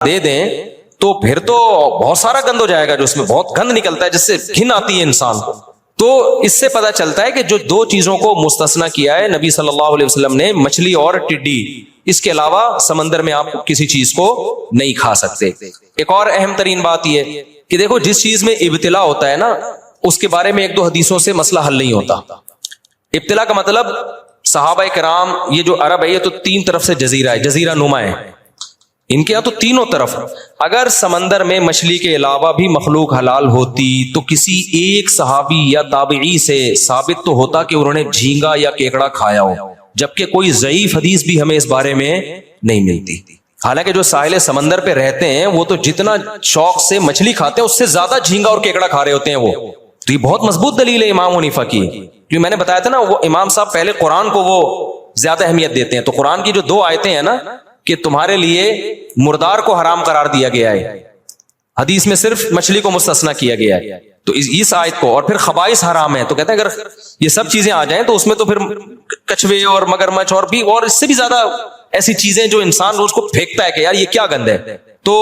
دے دیں تو پھر تو بہت سارا گند ہو جائے گا، جو اس میں بہت گند نکلتا ہے جس سے گھن آتی ہے انسان کو. تو اس سے پتا چلتا ہے کہ جو دو چیزوں کو مستثنا کیا ہے نبی صلی اللہ علیہ وسلم نے، مچھلی اور ٹڈی، اس کے علاوہ سمندر میں آپ کسی چیز کو نہیں کھا سکتے. ایک اور اہم ترین بات یہ کہ دیکھو جس چیز میں ابتلا ہوتا ہے نا، اس کے بارے میں ایک دو حدیثوں سے مسئلہ حل نہیں ہوتا. ابتلا کا مطلب صحابہ کرام، یہ جو عرب ہے یہ تو تین طرف سے جزیرہ ہے، جزیرہ نما ہے ان کے یہاں تو تینوں طرف. اگر سمندر میں مچھلی کے علاوہ بھی مخلوق حلال ہوتی تو کسی ایک صحابی یا تابعی سے ثابت تو ہوتا کہ انہوں نے جھینگا یا کیکڑا کھایا ہو، جبکہ کوئی ضعیف حدیث بھی ہمیں اس بارے میں نہیں ملتی. حالانکہ جو ساحل سمندر پہ رہتے ہیں وہ تو جتنا شوق سے مچھلی کھاتے ہیں اس سے زیادہ جھینگا اور کیکڑا کھا رہے ہوتے ہیں وہ. تو یہ بہت مضبوط دلیل ہے امام حنیفہ کی. جو میں نے بتایا تھا نا، وہ امام صاحب پہلے قرآن کو وہ زیادہ اہمیت دیتے ہیں. تو قرآن کی جو دو آیتیں ہیں نا کہ تمہارے لیے مردار کو حرام قرار دیا گیا ہے، حدیث میں صرف مچھلی کو مستثنا کیا گیا ہے، تو اس آیت کو، اور پھر خبائث حرام ہے، تو کہتے ہیں اگر یہ سب چیزیں آ جائیں تو اس میں تو پھر کچھوے اور مگرمچھ اور اس سے بھی زیادہ ایسی چیزیں جو انسان روز کو پھینکتا ہے کہ یار یہ کیا گند ہے. تو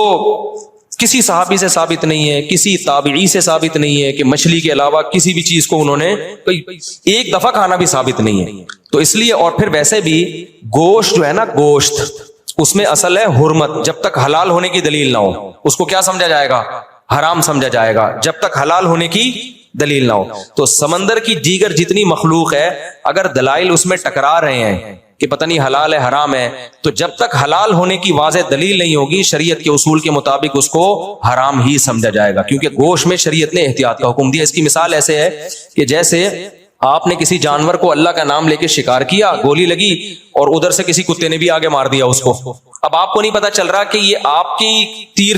کسی صحابی سے ثابت نہیں ہے، کسی تابعی سے ثابت نہیں ہے کہ مچھلی کے علاوہ کسی بھی چیز کو انہوں نے ایک دفعہ کھانا بھی ثابت نہیں ہے. تو اس لیے، اور پھر ویسے بھی گوشت جو ہے نا، گوشت اس میں اصل ہے حرمت. جب تک حلال ہونے کی دلیل نہ ہو اس کو کیا سمجھا جائے گا؟ حرام سمجھا جائے گا، جب تک حلال ہونے کی دلیل نہ ہو. تو سمندر کی دیگر جتنی مخلوق ہے، اگر دلائل اس میں ٹکرا رہے ہیں کہ پتہ نہیں حلال ہے حرام ہے، تو جب تک حلال ہونے کی واضح دلیل نہیں ہوگی شریعت کے اصول کے مطابق اس کو حرام ہی سمجھا جائے گا. کیونکہ گوشت میں شریعت نے احتیاط کا حکم دیا. اس کی مثال ایسے ہے کہ جیسے آپ نے کسی جانور کو اللہ کا نام لے کے شکار کیا، گولی لگی اور ادھر سے کسی کتے نے بھی آگے مار دیا اس کو. اب آپ کو نہیں پتا چل رہا کہ یہ آپ کی تیر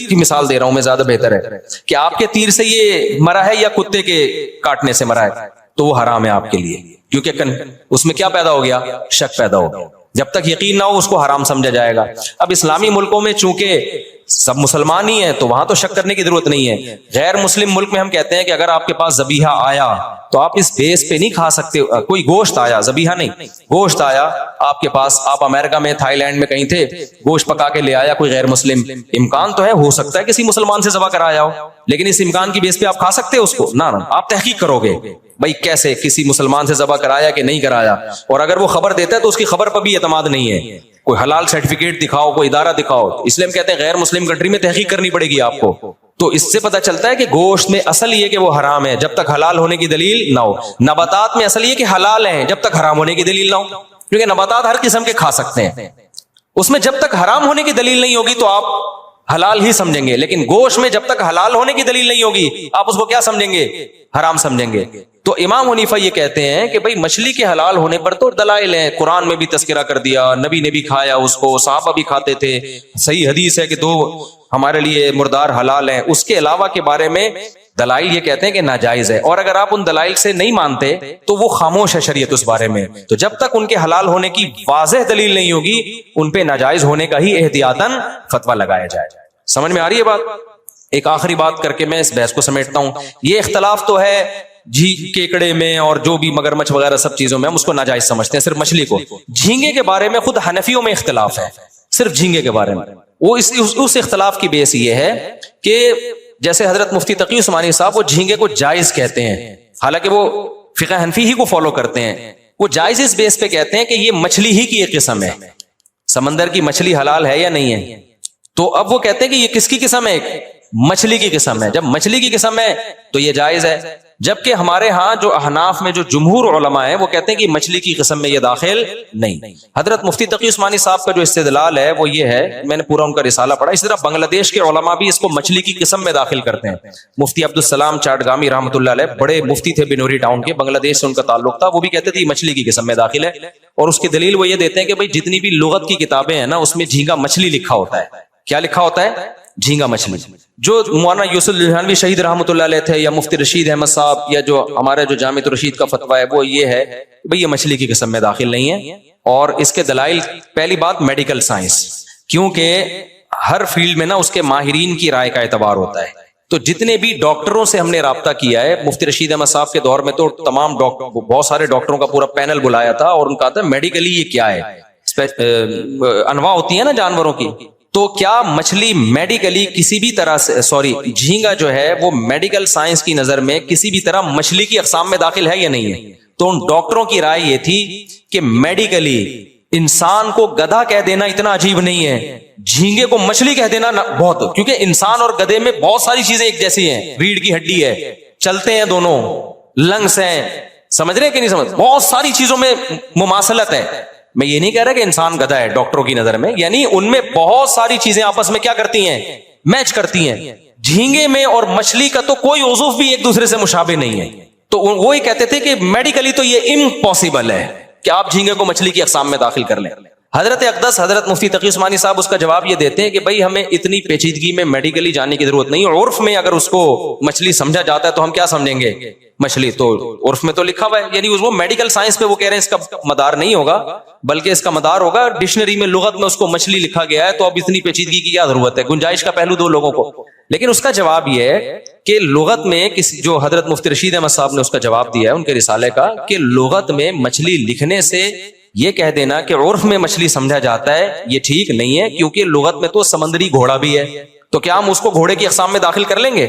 کی مثال دے رہا ہوں میں، زیادہ بہتر ہے کہ آپ کے تیر سے یہ مرا ہے یا کتے کے کاٹنے سے مرا ہے، تو وہ حرام ہے آپ کے لیے. کیونکہ اس میں کیا پیدا ہو گیا؟ شک پیدا ہو گیا. جب تک یقین نہ ہو اس کو حرام سمجھا جائے گا. اب اسلامی ملکوں میں چونکہ سب مسلمان ہی ہیں تو وہاں تو شک کرنے کی ضرورت نہیں ہے. غیر مسلم ملک میں ہم کہتے ہیں کہ اگر آپ کے پاس ذبیحہ آیا تو آپ اس بیس پہ نہیں کھا سکتے. کوئی گوشت آیا، ذبیحہ نہیں، گوشت آیا آپ کے پاس، آپ امریکہ میں، تھائی لینڈ میں کہیں تھے، گوشت پکا کے لے آیا کوئی غیر مسلم، امکان تو ہے، ہو سکتا ہے کسی مسلمان سے ذبح کرایا ہو، لیکن اس امکان کی بیس پہ آپ کھا سکتے اس کو؟ نہ، آپ تحقیق کرو گے بھائی کیسے کسی مسلمان سے ذبح کرایا کہ نہیں کرایا. اور اگر وہ خبر دیتا ہے تو اس کی خبر پر بھی اعتماد نہیں ہے. کوئی حلال سرٹیفکیٹ دکھاؤ، کوئی ادارہ دکھاؤ. اس لیے ہم کہتے ہیں غیر مسلم کنٹری میں تحقیق کرنی پڑے گی آپ کو. تو اس سے پتا چلتا ہے کہ گوشت میں اصل یہ کہ وہ حرام ہے جب تک حلال ہونے کی دلیل نہ ہو. نباتات میں اصل یہ کہ حلال ہیں جب تک حرام ہونے کی دلیل نہ ہو. کیونکہ نباتات ہر قسم کے کھا سکتے ہیں، اس میں جب تک حرام ہونے کی دلیل نہیں ہوگی تو آپ حلال ہی سمجھیں گے. لیکن گوشت میں جب تک حلال ہونے کی دلیل نہیں ہوگی آپ اس کو کیا سمجھیں گے؟ حرام سمجھیں گے. تو امام حنیفہ یہ کہتے ہیں کہ بھئی مچھلی کے حلال ہونے پر تو دلائل ہیں، قرآن میں بھی تذکرہ کر دیا، نبی نے بھی کھایا اس کو، صحابہ بھی کھاتے تھے، صحیح حدیث ہے کہ دو ہمارے لیے مردار حلال ہیں. اس کے علاوہ کے بارے میں دلائل یہ کہتے ہیں کہ ناجائز ہے. اور اگر آپ ان دلائل سے نہیں مانتے تو وہ خاموش ہے شریعت اس بارے میں. تو جب تک ان کے حلال ہونے کی واضح دلیل نہیں ہوگی ان پہ ناجائز ہونے کا ہی احتیاطاً فتویٰ لگایا جائے. سمجھ میں آ رہی ہے بات؟ ایک آخری بات کر کے میں اس بحث کو سمیٹتا ہوں. یہ اختلاف تو ہے کیکڑے میں اور جو بھی مگرمچھ وغیرہ سب چیزوں میں ہم اس کو ناجائز سمجھتے ہیں، صرف مچھلی کو. جھینگے کے بارے میں خود حنفیوں میں اختلاف ہے، صرف جھینگے کے بارے میں. وہ اس اختلاف کی بیس یہ ہے کہ جیسے حضرت مفتی تقی عثمانی صاحب وہ جھینگے کو جائز کہتے ہیں، حالانکہ وہ فقہ حنفی ہی کو فالو کرتے ہیں. وہ جائز اس بیس پہ کہتے ہیں کہ یہ مچھلی ہی کی ایک قسم ہے. سمندر کی مچھلی حلال ہے یا نہیں ہے؟ تو اب وہ کہتے ہیں کہ یہ کس کی قسم ہے؟ مچھلی کی قسم ہے. جب مچھلی کی قسم ہے تو یہ جائز ہے. جبکہ ہمارے ہاں جو احناف میں جو جمہور علماء ہیں وہ کہتے ہیں کہ مچھلی کی قسم میں یہ داخل نہیں. حضرت مفتی تقی عثمانی صاحب کا جو استدلال ہے وہ یہ ہے، میں نے پورا ان کا رسالہ پڑھا. اس طرح بنگلہ دیش کے علماء بھی اس کو مچھلی کی قسم میں داخل کرتے ہیں. مفتی عبدالسلام چاٹگامی رحمۃ اللہ علیہ، بڑے مفتی تھے بنوری ٹاؤن کے، بنگلہ دیش سے ان کا تعلق تھا، وہ بھی کہتے تھے مچھلی کی قسم میں داخل ہے. اور اس کی دلیل وہ یہ دیتے ہیں کہ بھائی جتنی بھی لغت کی کتابیں ہیں نا اس میں جھینگا مچھلی لکھا ہوتا ہے. کیا لکھا ہوتا ہے؟ جھینگا مچھلی. جو مولانا یوسف لدھیانوی شہید رحمۃ اللہ علیہ تھے، یا مفتی رشید احمد صاحب، یا جو ہمارا جو جامع رشید کا فتویٰ ہے وہ یہ ہے کہ بھئی یہ مچھلی کی قسم میں داخل نہیں ہے. اور اس کے دلائل، پہلی بات میڈیکل سائنس، کیونکہ ہر فیلڈ میں نا اس کے ماہرین کی رائے کا اعتبار ہوتا ہے. تو جتنے بھی ڈاکٹروں سے ہم نے رابطہ کیا ہے، مفتی رشید احمد صاحب کے دور میں تو تمام ڈاکٹر، بہت سارے ڈاکٹروں کا پورا پینل بلایا تھا اور ان کا تھا میڈیکلی یہ کیا ہے. انواع ہوتی ہیں نا جانوروں کی، تو کیا مچھلی میڈیکلی کسی بھی طرح سے جھینگا جو ہے وہ میڈیکل سائنس کی نظر میں کسی بھی طرح مچھلی کی اقسام میں داخل ہے یا نہیں ہے؟ تو ان ڈاکٹروں کی رائے یہ تھی کہ میڈیکلی انسان کو گدھا کہہ دینا اتنا عجیب نہیں ہے، جھینگے کو مچھلی کہہ دینا بہت، کیونکہ انسان اور گدھے میں بہت ساری چیزیں ایک جیسی ہیں، ریڑھ کی ہڈی ہے، چلتے ہیں دونوں، لنگس ہیں، سمجھ رہے ہیں کہ نہیں سمجھ، بہت ساری چیزوں میں مماثلت ہے۔ میں یہ نہیں کہہ رہا کہ انسان گدھا ہے ڈاکٹروں کی نظر میں، یعنی ان میں بہت ساری چیزیں آپس میں کیا کرتی ہیں، میچ کرتی ہیں۔ جھینگے میں اور مچھلی کا تو کوئی عضو بھی ایک دوسرے سے مشابہ نہیں ہے، تو وہی کہتے تھے کہ میڈیکلی تو یہ امپاسبل ہے کہ آپ جھینگے کو مچھلی کی اقسام میں داخل کر لیں۔ حضرت اقدس حضرت مفتی تقی عثمانی صاحب اس کا جواب یہ دیتے ہیں کہ بھائی ہمیں اتنی پیچیدگی میں میڈیکلی جانے کی ضرورت نہیں، عرف میں اگر اس کو مچھلی سمجھا جاتا ہے تو ہم کیا سمجھیں گے، مچھلی، تو عرف میں تو لکھا ہوا ہے، یعنی وہ میڈیکل سائنس پہ وہ کہہ رہے ہیں اس کا مدار نہیں ہوگا، بلکہ اس کا مدار ہوگا ڈکشنری میں، لغت میں اس کو مچھلی لکھا گیا ہے، تو اب اتنی پیچیدگی کی کیا ضرورت ہے، گنجائش کا پہلو دو لوگوں کو۔ لیکن اس کا جواب یہ ہے کہ لغت میں جو حضرت مفتی رشید احمد صاحب نے اس کا جواب دیا ہے ان کے رسالے کا، کہ لغت میں مچھلی لکھنے سے یہ کہہ دینا کہ عرف میں مچھلی سمجھا جاتا ہے یہ ٹھیک نہیں ہے، کیونکہ لغت میں تو سمندری گھوڑا بھی ہے، تو کیا ہم اس کو گھوڑے کی اقسام میں داخل کر لیں گے؟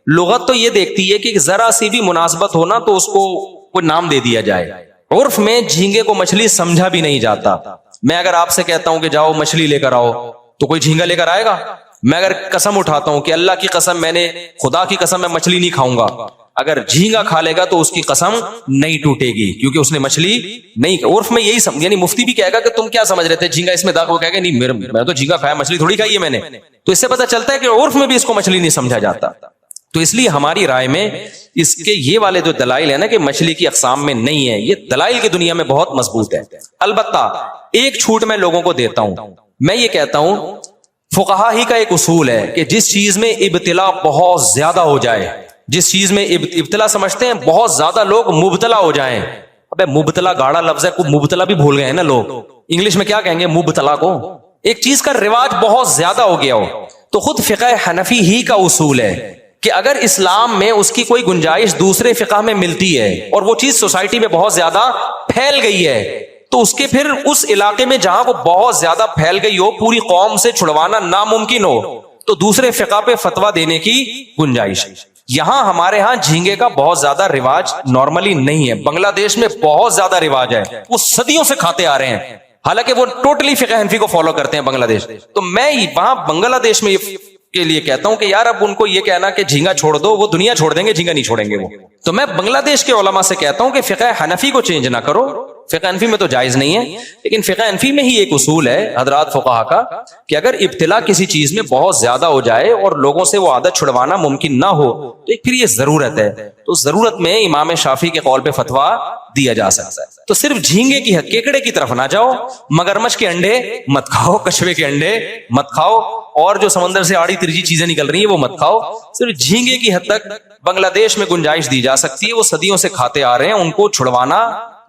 لغت تو یہ دیکھتی ہے کہ ذرا سی بھی مناسبت ہونا تو اس کو کوئی نام دے دیا جائے۔ عرف میں جھینگے کو مچھلی سمجھا بھی نہیں جاتا۔ میں اگر آپ سے کہتا ہوں کہ جاؤ مچھلی لے کر آؤ تو کوئی جھینگا لے کر آئے گا؟ میں اگر قسم اٹھاتا ہوں کہ اللہ کی قسم، میں نے خدا کی قسم میں مچھلی نہیں کھاؤں گا، اگر جھینگا کھا لے گا تو اس کی قسم نہیں ٹوٹے گی، کیونکہ اس نے مچھلی نہیں۔ عرف میں یہی یعنی مفتی بھی کہے گا کہ تم کیا سمجھ رہے تھے جھینگا اس میں داخل، وہ کہے گا نہیں میں تو جھینگا کھایا، مچھلی تھوڑی کھائی ہے میں نے۔ تو اس سے پتہ چلتا ہے کہ عرف میں بھی اس کو مچھلی نہیں سمجھا جاتا۔ تو اس لیے ہماری رائے میں اس کے یہ والے جو دلائل ہیں نا کہ مچھلی کی اقسام میں نہیں ہے، یہ دلائل کی دنیا میں بہت مضبوط ہے۔ البتہ ایک چھوٹ میں لوگوں کو دیتا ہوں، میں یہ کہتا ہوں فقہا ہی کا ایک اصول ہے کہ جس چیز میں ابتلا بہت زیادہ ہو جائے، جس چیز میں ابتلا سمجھتے ہیں بہت زیادہ لوگ مبتلا ہو جائیں، ابے مبتلا گاڑا لفظ ہے، کو مبتلا بھی بھول گئے ہیں نا لوگ، انگلش میں کیا کہیں گے مبتلا کو، ایک چیز کا رواج بہت زیادہ ہو گیا ہو، تو خود فقہ حنفی ہی کا اصول ہے کہ اگر اسلام میں اس کی کوئی گنجائش دوسرے فقہ میں ملتی ہے اور وہ چیز سوسائٹی میں بہت زیادہ پھیل گئی ہے، تو اس کے پھر اس علاقے میں جہاں وہ بہت زیادہ پھیل گئی ہو، پوری قوم سے چھڑوانا ناممکن ہو، تو دوسرے فقہ پہ فتویٰ دینے کی گنجائش۔ یہاں ہمارے ہاں جھینگے کا بہت زیادہ رواج نارملی نہیں ہے، بنگلہ دیش میں بہت زیادہ رواج ہے، وہ صدیوں سے کھاتے آ رہے ہیں، حالانکہ وہ ٹوٹلی فقہ حنفی کو فالو کرتے ہیں بنگلہ دیش۔ تو میں وہاں بنگلہ دیش میں کے لیے کہتا ہوں کہ یار اب ان کو یہ کہنا کہ جھینگا چھوڑ دو، وہ دنیا چھوڑ دیں گے، جھینگا نہیں چھوڑیں گے وہ۔ تو میں بنگلہ دیش کے علماء سے کہتا ہوں کہ فقہ حنفی کو چینج نہ کرو، فقہ حنفی میں تو جائز نہیں ہے، لیکن فقہ حنفی میں ہی ایک اصول ہے حضرات فقہا کا کہ اگر ابتلا کسی چیز میں بہت زیادہ ہو جائے اور لوگوں سے وہ عادت چھڑوانا ممکن نہ ہو تو ایک پھر یہ ضرورت ہے، تو ضرورت میں امام شافعی کے قول پہ فتویٰ دیا جا سکتا ہے۔ تو صرف جھینگے کی کیکڑے کی طرف نہ جاؤ، مگرمچھ کے انڈے مت کھاؤ، کچھوے کے انڈے مت کھاؤ، اور جو سمندر سے آڑی ترجی چیزیں نکل رہی ہیں وہ مت کھاؤ، صرف جھینگے کی حد تک بنگلہ دیش میں گنجائش دی جا سکتی ہے، وہ صدیوں سے کھاتے آ رہے ہیں، ان کو چھڑوانا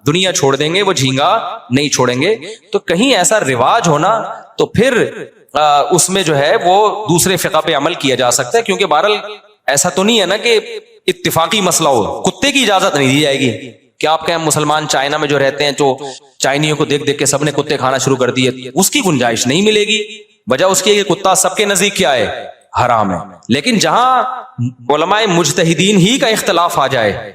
دنیا چھوڑ دیں گے، وہ جھینگا نہیں چھوڑیں گے۔ تو کہیں ایسا رواج ہونا تو پھر اس میں جو ہے وہ دوسرے فقہ پہ عمل کیا جا سکتا ہے، کیونکہ بہرحال ایسا تو نہیں ہے نا کہ اتفاقی مسئلہ ہو، کتے کی اجازت نہیں دی جائے گی کہ آپ کہیں مسلمان چائنا میں جو رہتے ہیں جو چائنیوں کو دیکھ دیکھ کے سب نے کتے کھانا شروع کر دیے، اس کی گنجائش نہیں ملے گی۔ وجہ اس کی کتا سب کے نزدیک کیا ہے، حرام ہے۔ لیکن جہاں علماء مجتہدین ہی کا اختلاف آ جائے،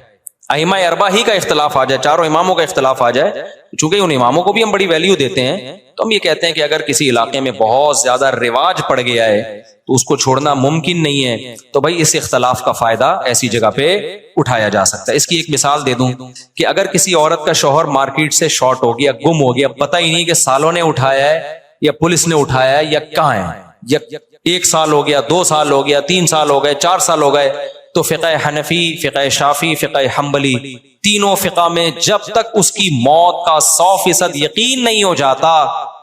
ائمہ اربعہ ہی کا اختلاف آ جائے، چاروں اماموں کا اختلاف آ جائے، چونکہ ان اماموں کو بھی ہم بڑی ویلیو دیتے ہیں، تو ہم یہ کہتے ہیں کہ اگر کسی علاقے میں بہت زیادہ رواج پڑ گیا ہے تو اس کو چھوڑنا ممکن نہیں ہے، تو بھائی اس اختلاف کا فائدہ ایسی جگہ پہ اٹھایا جا سکتا ہے۔ اس کی ایک مثال دے دوں کہ اگر کسی عورت کا شوہر مارکیٹ سے شارٹ ہو گیا، گم ہو گیا، پتہ ہی نہیں کہ سالوں نے اٹھایا ہے یا پولیس نے اٹھایا ہے یا کہاں ہے، یا 1 سال ہو گیا، 2 سال ہو گیا، 3 سال ہو گئے، 4 سال ہو گئے، تو فقہ حنفی، فقہ شافعی، فقہ حنبلی، تینوں فقہ میں جب تک اس کی موت کا 100% یقین نہیں ہو جاتا،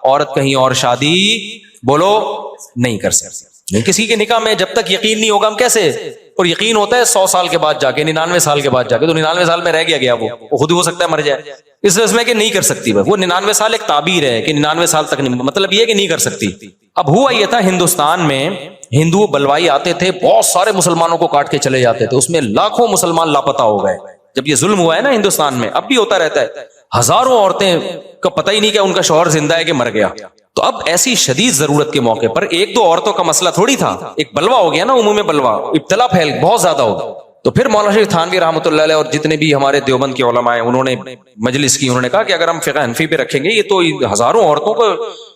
عورت کہیں اور شادی بولو نہیں کر سکتی۔ کسی کے نکاح میں جب تک یقین نہیں ہوگا ہم کیسے، اور یقین ہوتا ہے 100 سال کے بعد جا کے، 99 سال کے بعد جا کے، تو 99 سال میں رہ گیا وہ خود ہی ہو سکتا ہے مر جائے، اس وجہ میں کہ نہیں کر سکتی وہ 99 سال ایک تعبیر ہے کہ 99 سال تک نہیں، مطلب یہ کہ نہیں کر سکتی۔ اب ہوا یہ تھا ہندوستان میں ہندو بلوائی آتے تھے، بہت سارے مسلمانوں کو کاٹ کے چلے جاتے تھے، اس میں لاکھوں مسلمان لاپتہ ہو گئے۔ جب یہ ظلم ہوا ہے نا ہندوستان میں، اب بھی ہوتا رہتا ہے، ہزاروں عورتیں کا پتہ ہی نہیں کہ ان کا شوہر زندہ ہے کہ مر گیا. تو اب ایسی شدید ضرورت کے موقع پر ایک دو عورتوں کا مسئلہ تھوڑی تھا, ایک بلوا ہو گیا نا, عموم بلوا, ابتلا پھیل بہت زیادہ ہو. تو پھر مولانا شریف تھانوی رحمۃ اللہ علیہ اور جتنے بھی ہمارے دیوبند کے علماء ہیں انہوں نے مجلس کی, انہوں نے کہا کہ اگر ہم فقہ حنفی پہ رکھیں گے, یہ تو ہزاروں عورتوں کو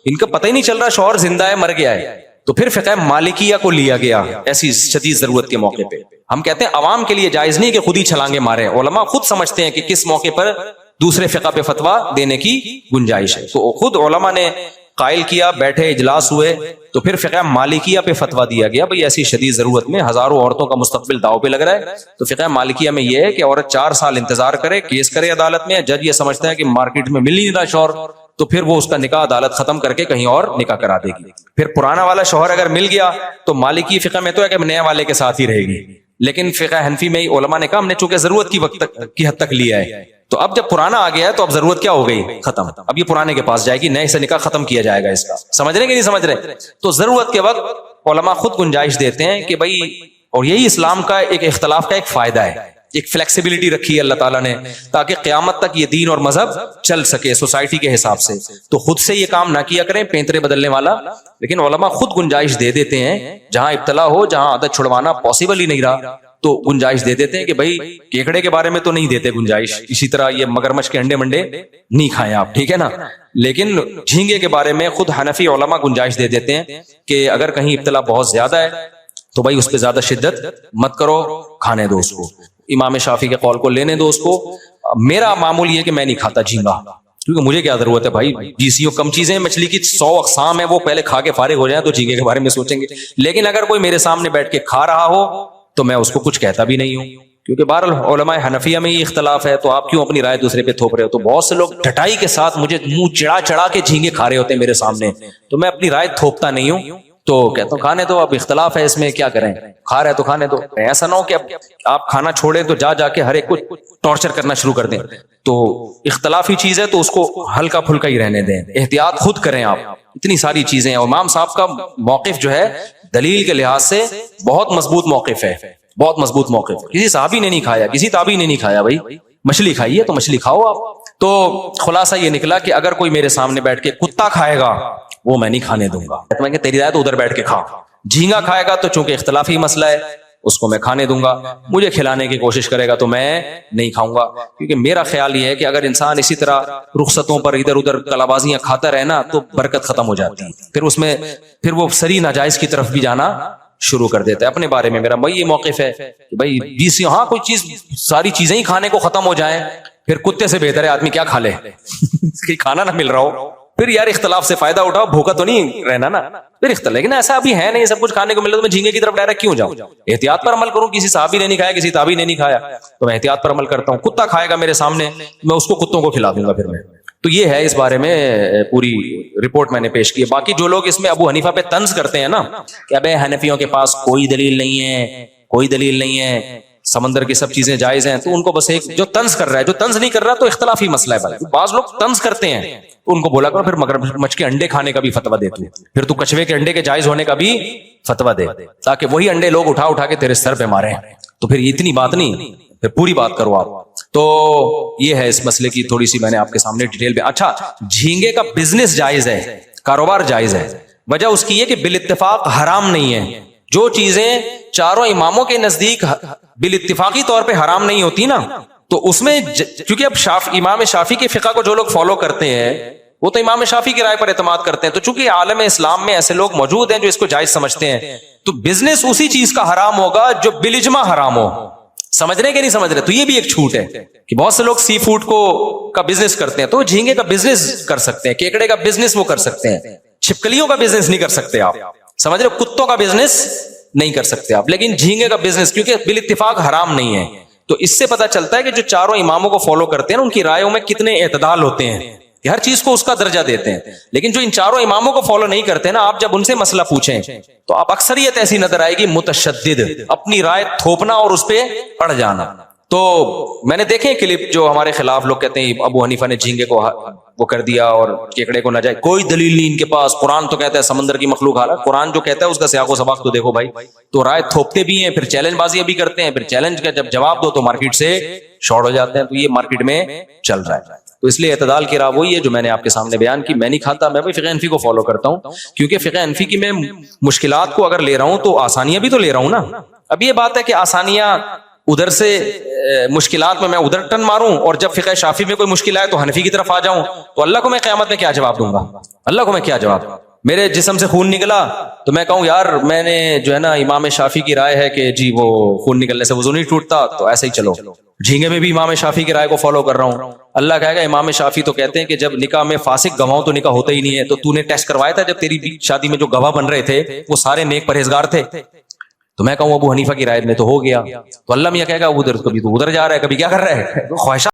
ان کا پتہ ہی نہیں چل رہا شوہر زندہ ہے مر گیا ہے. تو پھر فقہ مالکیہ کو لیا گیا ایسی شدید ضرورت کے موقع پہ. ہم کہتے ہیں عوام کے لیے جائز نہیں کہ خود ہی چھلانگے مارے, علماء خود سمجھتے ہیں کہ کس موقع پر دوسرے فقہ پہ فتویٰ دینے کی گنجائش ہے. تو خود علماء نے قائل کیا, بیٹھے اجلاس ہوئے, تو پھر فقہ مالکیہ پہ فتویٰ دیا گیا بھئی ایسی شدید ضرورت میں ہزاروں عورتوں کا مستقبل داؤ پہ لگ رہا ہے. تو فقہ مالکیہ میں یہ ہے کہ عورت 4 سال انتظار کرے, کیس کرے عدالت میں, جج یہ سمجھتا ہے کہ مارکیٹ میں مل نہیں رہا شوہر, تو پھر وہ اس کا نکاح عدالت ختم کر کے کہیں اور نکاح کرا دے گی. پھر پرانا والا شوہر اگر مل گیا تو مالکی فقہ میں تو ہے کہ نئے والے کے ساتھ ہی رہے گی, لیکن فقہ حنفی میں علماء نے کہا ہم نے چونکہ ضرورت کی وقت کی حد تک لیا ہے, تو اب جب پرانا آ گیا ہے تو اب ضرورت کیا ہو گئی, ختم. اب یہ پرانے کے پاس جائے گی, نئے سے نکاح ختم کیا جائے گا اس کا. سمجھ رہے کہ نہیں سمجھ رہے؟ تو ضرورت کے وقت علماء خود گنجائش دیتے ہیں کہ بھائی, اور یہی اسلام کا ایک اختلاف کا ایک فائدہ ہے, ایک فلیکسیبلٹی رکھی ہے اللہ تعالیٰ نے تاکہ قیامت تک یہ دین اور مذہب چل سکے سوسائٹی کے حساب سے. تو خود سے یہ کام نہ کیا کریں پینترے بدلنے والا, لیکن علماء خود گنجائش دے دیتے ہیں جہاں ابتلا ہو, جہاں عادت چھڑوانا پاسبل ہی نہیں رہا تو گنجائش دے دیتے ہیں کہ بھائی کیکڑے کے بارے میں تو نہیں دیتے گنجائش, اسی طرح یہ مگرمچھ کے انڈے منڈے نہیں کھائیں آپ, ٹھیک ہے نا, لیکن جھینگے کے بارے میں خود حنفی علماء گنجائش دے دیتے ہیں کہ اگر کہیں ابتلا بہت زیادہ ہے تو بھائی اس پہ زیادہ شدت مت کرو, کھانے دو اس کو. امام شافعی کے قول کو لینے دو اس کو. میرا معمول یہ کہ میں نہیں کھاتا جھینگا, کیونکہ مجھے کیا ضرورت ہے بھائی, جیسیوں کم چیزیں, مچھلی کی 100 اقسام ہے, وہ پہلے کھا کے فارغ ہو جائیں تو جھینگے کے بارے میں سوچیں گے. لیکن اگر کوئی میرے سامنے بیٹھ کے کھا رہا ہو تو میں اس کو کچھ کہتا بھی نہیں ہوں, کیونکہ بہرحال علماء حنفیہ میں یہ اختلاف ہے, تو آپ کیوں اپنی رائے دوسرے پہ تھوپ رہے ہو. تو بہت سے لوگ ڈھٹائی کے ساتھ مجھے منہ چڑا چڑا کے جھینگے کھا رہے ہوتے ہیں میرے سامنے, تو میں اپنی رائے تھوپتا نہیں ہوں, تو کہتا ہوں کھانے دو, اب اختلاف ہے اس میں کیا کریں, کھا رہے تو کھانے دو. ایسا نہ ہو کہ اب آپ کھانا چھوڑیں تو جا کے ہر ایک کو ٹارچر کرنا شروع کر دیں. تو اختلافی چیز ہے تو اس کو ہلکا پھلکا ہی رہنے دیں, احتیاط خود کریں آپ. اتنی ساری چیزیں ہیں. امام صاحب کا موقف جو ہے دلیل کے لحاظ سے بہت مضبوط موقف ہے, بہت مضبوط موقف. کسی صحابی نے نہیں کھایا, کسی تابعی نے نہیں کھایا, بھائی مچھلی کھائی ہے تو مچھلی کھاؤ آپ. تو خلاصہ یہ نکلا کہ اگر کوئی میرے سامنے بیٹھ کے کتا کھائے گا وہ میں نہیں کھانے دوں گا, میں کہ تیری رائے تو ادھر بیٹھ کے کھا. جھینگا کھائے گا تو چونکہ اختلافی مسئلہ ہے اس کو میں کھانے دوں گا, مجھے کھلانے کی کوشش کرے گا تو میں نہیں کھاؤں گا. کیونکہ میرا خیال یہ ہے کہ اگر انسان اسی طرح رخصتوں پر ادھر ادھر کلابازیاں کھاتا رہے نا تو برکت ختم ہو جاتی ہے, پھر اس میں پھر وہ سری ناجائز کی طرف بھی جانا شروع کر دیتا ہے. اپنے بارے میں میرا وہی موقف ہے کہ بھائی 20 ہاں کوئی چیز ساری چیزیں ہی کھانے کو ختم ہو جائیں, پھر کتے سے بہتر ہے آدمی کیا کھا لے کہ کھانا نہ مل رہا ہو, پھر یار اختلاف سے فائدہ اٹھاؤ, بھوکا تو نہیں رہنا نا, پھر اختلاف. لیکن ایسا ابھی ہے نہیں, سب کچھ کھانے کو مل رہا تو میں جھینگے کی طرف ڈائریکٹ کیوں جاؤں, احتیاط پر عمل کروں. کسی صحابی نے نہیں کھایا, کسی تابعی نے نہیں کھایا, تو میں احتیاط پر عمل کرتا ہوں. کتا کھائے گا میرے سامنے, میں اس کو کتوں کو کھلا دوں گا پھر میں. تو یہ ہے اس بارے میں پوری رپورٹ میں نے پیش کی ہے. باقی جو لوگ اس میں ابو حنیفہ پہ طنز کرتے ہیں نا کہ ابے حنفیوں کے پاس کوئی دلیل نہیں ہے, کوئی دلیل نہیں ہے, سمندر کی سب چیزیں جائز ہیں, تو ان کو بس ایک جو طنز کر رہا ہے, جو طنز نہیں کر رہا تو اختلافی مسئلہ ہے. بھائی بعض لوگ طنز کرتے ہیں تو ان کو بولا کرو پھر مگرمچھ کے انڈے کھانے کا بھی فتویٰ دے تو, پھر تو کچھوے کے انڈے کے جائز ہونے کا بھی فتویٰ دے, تاکہ وہی انڈے لوگ اٹھا کے تیرے سر پہ مارے. تو پھر اتنی بات نہیں, پھر پوری بات کرو آپ. تو یہ ہے اس مسئلے کی تھوڑی سی میں نے آپ کے سامنے ڈیٹیل میں. اچھا, جھینگے کا بزنس جائز ہے, کاروبار جائز ہے. وجہ اس کی یہ کہ بالاتفاق حرام نہیں ہے. جو چیزیں چاروں اماموں کے نزدیک بالاتفاقی طور پہ حرام نہیں ہوتی نا, تو اس میں کیونکہ اب امام شافعی کے فقہ کو جو لوگ فالو کرتے ہیں وہ تو امام شافعی کی رائے پر اعتماد کرتے ہیں. تو چونکہ عالم اسلام میں ایسے لوگ موجود ہیں جو اس کو جائز سمجھتے ہیں, تو بزنس اسی چیز کا حرام ہوگا جو بالاجماع حرام ہو. سمجھ رہے کہ نہیں سمجھ رہے؟ تو یہ بھی ایک چھوٹ ہے کہ بہت سے لوگ سی فوڈ کا بزنس کرتے ہیں, تو جھینگے کا بزنس کر سکتے ہیں, کیکڑے کا بزنس وہ کر سکتے ہیں, چھپکلیوں کا بزنس نہیں کر سکتے آپ. سمجھ رہے, کتوں کا بزنس نہیں کر سکتے آپ, لیکن جھینگے کا بزنس کیونکہ بالاتفاق حرام نہیں ہے. تو اس سے پتا چلتا ہے کہ جو چاروں اماموں کو فالو کرتے ہیں نا ان کی رائےوں میں کتنے اعتدال ہوتے ہیں, کہ ہر چیز کو اس کا درجہ دیتے ہیں. لیکن جو ان چاروں اماموں کو فالو نہیں کرتے نا, آپ جب ان سے مسئلہ پوچھیں تو آپ اکثریت ایسی نظر آئے گی متشدد, اپنی رائے تھوپنا اور اس پہ اڑ جانا. تو میں نے دیکھے کلپ جو ہمارے خلاف لوگ کہتے ہیں ابو حنیفہ نے جھینگے کو وہ کر دیا اور کیکڑے کو نہ جائے, کوئی دلیل نہیں ان کے پاس. قرآن تو کہتا ہے سمندر کی مخلوق حالت, قرآن جو کہتا ہے اس کا سیاق و سباق تو دیکھو بھائی. تو رائے تھوپتے بھی ہیں, پھر چیلنج بازیاں بھی کرتے ہیں, پھر چیلنج کا جب جواب دو تو مارکیٹ سے شارٹ ہو جاتے ہیں. تو یہ مارکیٹ میں چل رہا ہے. تو اس لیے اعتدال کی راہ وہی ہے جو میں نے آپ کے سامنے بیان کی. میں نہیں کھاتا, میں بھی فقہ حنفی کو فالو کرتا ہوں, کیونکہ فقہ حنفی کی میں مشکلات کو اگر لے رہا ہوں تو آسانیاں بھی تو لے رہا ہوں نا. اب یہ بات ہے کہ آسانیاں ادھر سے مشکلات میں ادھر ٹن ماروں, اور جب فقہ شافعی میں کوئی مشکل آئے تو حنفی کی طرف آ جاؤں, تو اللہ کو میں قیامت میں کیا جواب دوں گا؟ اللہ کو میں کیا جواب؟ میرے جسم سے خون نکلا تو میں کہوں یار میں نے جو ہے نا امام شافعی کی رائے ہے کہ جی وہ خون نکلنے سے وضو نہیں ٹوٹتا, تو ایسے ہی چلو. جھینگے میں بھی امام شافعی کی رائے کو فالو کر رہا ہوں. اللہ کہے گا امام شافعی تو کہتے ہیں کہ جب نکاح میں فاسق گواہوں تو نکاح ہوتا ہی نہیں ہے, تو تو نے ٹیسٹ کروایا تھا جب تیری شادی میں جو گواہ بن رہے تھے وہ سارے نیک پرہیزگار تھے؟ تو میں کہوں ابو حنیفہ کی رائے میں تو ہو گیا. تو اللہ میاں کہے گا ادھر کبھی تو ادھر جا رہا ہے, کبھی کیا کر رہا ہے, خواہشات